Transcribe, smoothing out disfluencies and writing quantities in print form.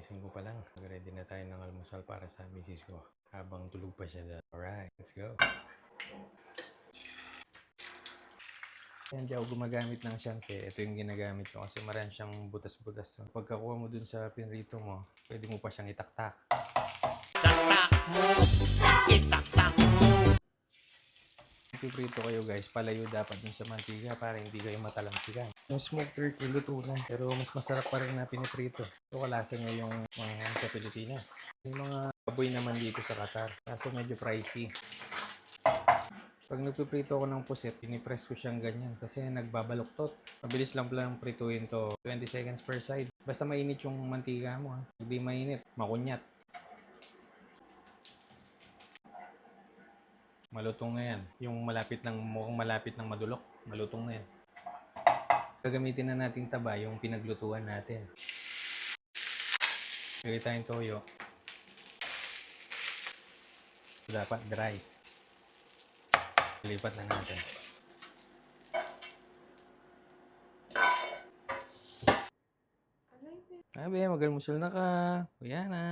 Kagising ko pa lang. Ready na tayo ng almusal para sa misis ko. Habang tulog pa siya dyan. Alright, let's go. Yan, di ako gumagamit ng shanse. Ito yung ginagamit ko kasi marami siyang butas-butas. So, pagkakuha mo dun sa pinrito mo, pwede mo pa siyang itaktak. Taktak mo! Itaktak mo! Piprito kayo guys, palayo dapat dun sa mantika para hindi kayo matalamsikan. Yung smoked turkey, luto na. Pero mas masarap pa rin na piniprito. Ito kalasa niya yung mga ham sa Pilipinas. Yung mga baboy naman dito sa Qatar. Kaso medyo pricey. Pag nagpiprito ako ng pusit, pinipress ko siyang ganyan kasi nagbabaluktot. Mabilis lang pala prituin to. 20 seconds per side. Basta mainit yung mantika mo. Hindi mainit, makunyat. Malutong na yan. Yung mukhang malapit ng madulok, malutong na yan. Gagamitin na nating taba yung pinaglutuan natin. Lagay tayong toyo. Dapat dry. Lipat na natin. Sabi, mag-almusal na ka. Kuya na.